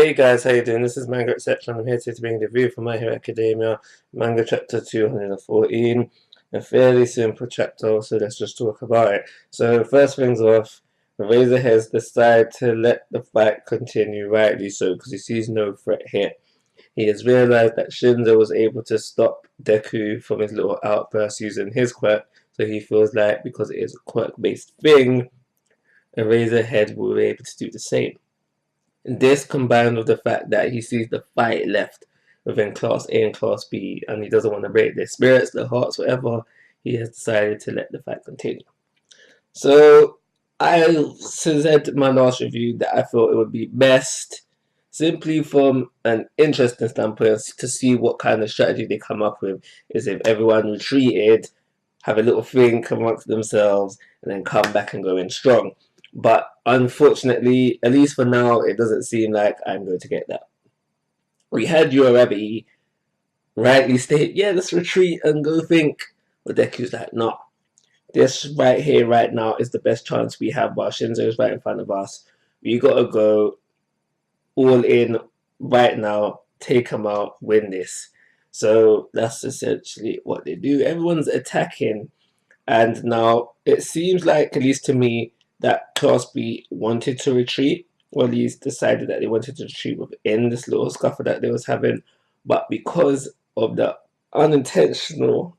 Hey guys, how you doing? This is Manga Etc. and I'm here to bring the review for My Hero Academia Manga Chapter 214. A fairly simple chapter, so let's just talk about it. So first things off, Razor has decided to let the fight continue, rightly so, because he sees no threat here. He has realized that Shinzo was able to stop Deku from his little outburst using his quirk, so he feels like because it is a quirk-based thing, Eraserhead will be able to do the same. This combined with the fact that he sees the fight left within Class A and Class B and he doesn't want to break their spirits, their hearts, whatever, he has decided to let the fight continue. So I said in my last review that I thought it would be best, simply from an interesting standpoint, to see what kind of strategy they come up with, is if everyone retreated, have a little think amongst themselves, and then come back and go in strong. But unfortunately, at least for now, it doesn't seem like I'm going to get that. We had Urabi rightly state, yeah, let's retreat and go think. But Deku's like, no. This right here, right now, is the best chance we have while Shinzo is right in front of us. We gotta go all in right now, take him out, win this. So that's essentially what they do. Everyone's attacking, and now it seems like, at least to me, that Class B wanted to retreat, or at least decided that they wanted to retreat within this little scuffle that they was having, but because of the unintentional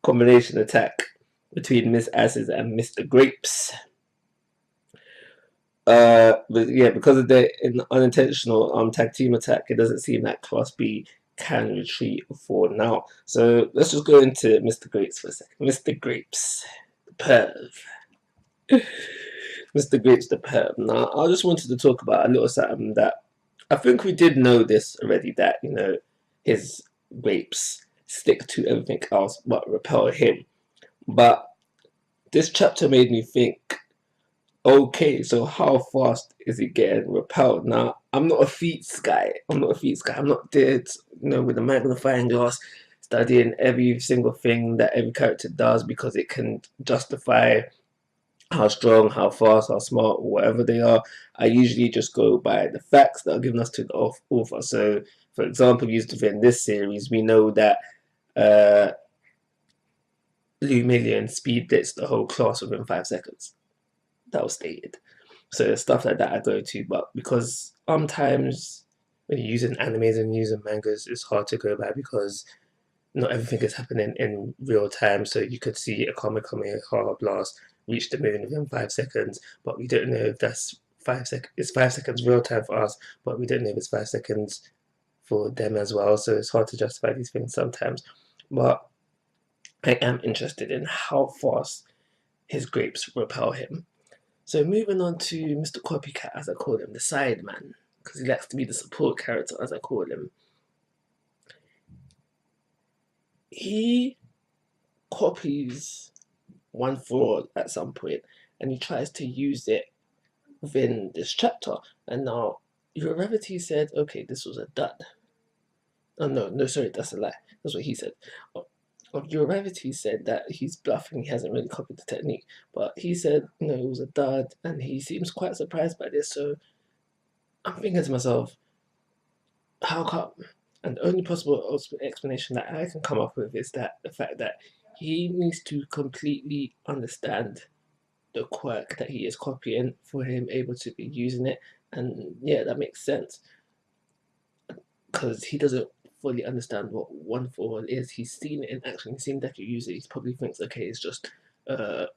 combination attack between Miss Asses and Mr. Grapes, but yeah, because of the unintentional tag team attack, it doesn't seem like Class B can retreat for now. So let's just go into Mr. Grapes for a second. Mr. Grapes, the perv. Mr. Grapes, the perv. Now, I just wanted to talk about a little something that I think we did know this already, that, you know, his grapes stick to everything else but repel him. But this chapter made me think, okay, so how fast is he getting repelled? Now, I'm not a feats guy. I'm not there, with a magnifying glass studying every single thing that every character does because it can justify how strong, how fast, how smart, whatever they are. I usually just go by the facts that are given us to the author. So, for example, used within this series, we know that Lumillion speed blitz the whole class within 5 seconds. That was stated. So stuff like that I go to, but because sometimes when you're using animes and using mangas, it's hard to go by because not everything is happening in real time. So you could see a Kamehameha blast reach the moon within 5 seconds, but we don't know if that's 5 seconds. It's 5 seconds real time for us, but we don't know if it's 5 seconds for them as well. So it's hard to justify these things sometimes. But I am interested in how fast his grapes repel him. So moving on to Mr. Copycat, as I call him, the side man, because he likes to be the support character, as I call him. He copies One for All at some point, and he tries to use it within this chapter. And now, your Revity said, okay, this was a dud. Oh, no, sorry, that's a lie. That's what he said. Your Revity said that he's bluffing, he hasn't really copied the technique, but he said, no, it was a dud, and he seems quite surprised by this, so I'm thinking to myself, how come? And the only possible explanation that I can come up with is that the fact that he needs to completely understand the quirk that he is copying for him able to be using it. And yeah, that makes sense because he doesn't fully understand what One for All is. He's seen it in action, he's seen Deku use it. He probably thinks, okay, it's just a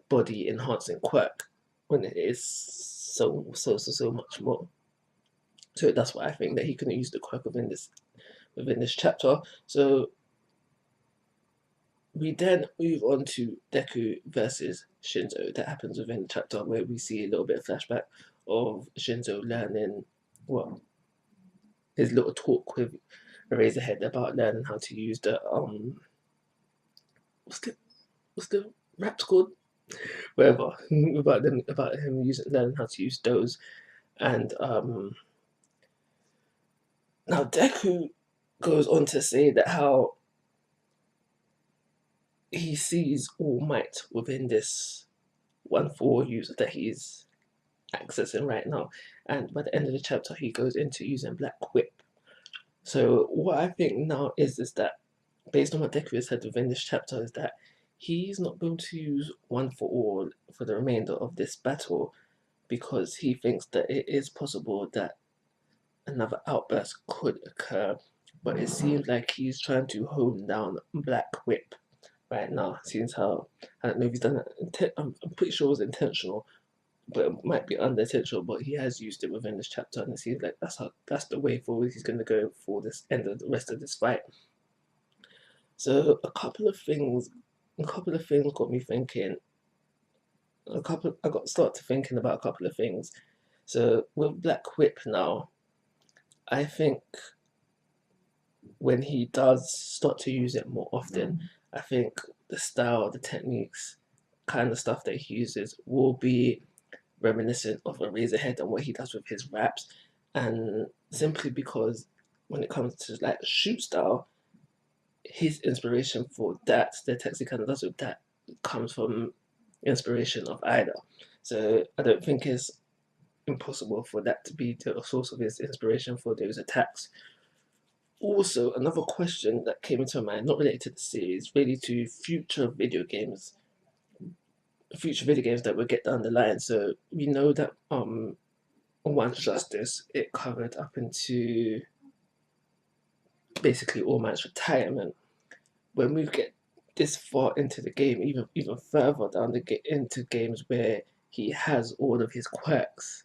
body enhancing quirk when it is so much more. So that's why I think that he couldn't use the quirk within this chapter. So we then move on to Deku versus Shinzo. That happens within the chapter where we see a little bit of flashback of Shinzo learning his little talk with Eraserhead about learning how to use the what's the raps called? Whatever. about him learning how to use those. And now Deku goes on to say that how he sees all might within this One for All user that he's accessing right now. And by the end of the chapter, he goes into using Black Whip. So what I think now is that based on what Deku has said within this chapter, is that he's not going to use One for All for the remainder of this battle because he thinks that it is possible that another outburst could occur. But it seems like he's trying to hone down Black Whip right now. Seems how, I don't know if he's done that. I'm pretty sure it was intentional, but it might be unintentional. But he has used it within this chapter, and it seems like that's the way forward he's going to go for this end of the rest of this fight. So a couple of things got me thinking. I got started thinking about a couple of things. So with Black Whip now, I think when he does start to use it more often, I think the style, the techniques, kind of stuff that he uses will be reminiscent of a Razorhead and what he does with his raps. And simply because when it comes to like shoot style, his inspiration for that, the text he kind of does with that, comes from inspiration of Ida. So I don't think it's impossible for that to be the source of his inspiration for those attacks. Also, another question that came into my mind, not related to the series, really to future video games that will get down the line. So we know that One Justice, it covered up into basically All Might's retirement. When we get this far into the game, even further down into games where he has all of his quirks,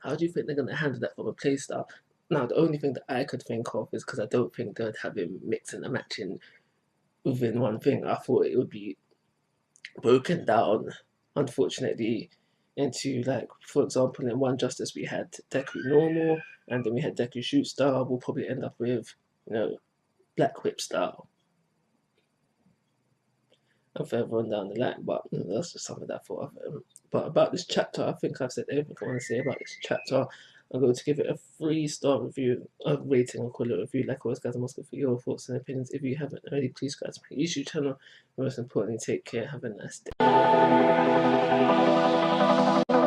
how do you think they're going to handle that from a playstyle? Now, the only thing that I could think of is because I don't think they'd have him mixing and matching within one thing. I thought it would be broken down, unfortunately, into, like, for example, in One Justice we had Deku normal, and then we had Deku shoot style. We'll probably end up with, Black Whip style and further on down the line. But that's just something that I thought of. But about this chapter, I think I've said everything I want to say about this chapter. I'm going to give it a 3-star review, a rating, or call it a review. Like always, guys, I'm asking for your thoughts and opinions. If you haven't already, please guys, my YouTube channel. Most importantly, take care. Have a nice day.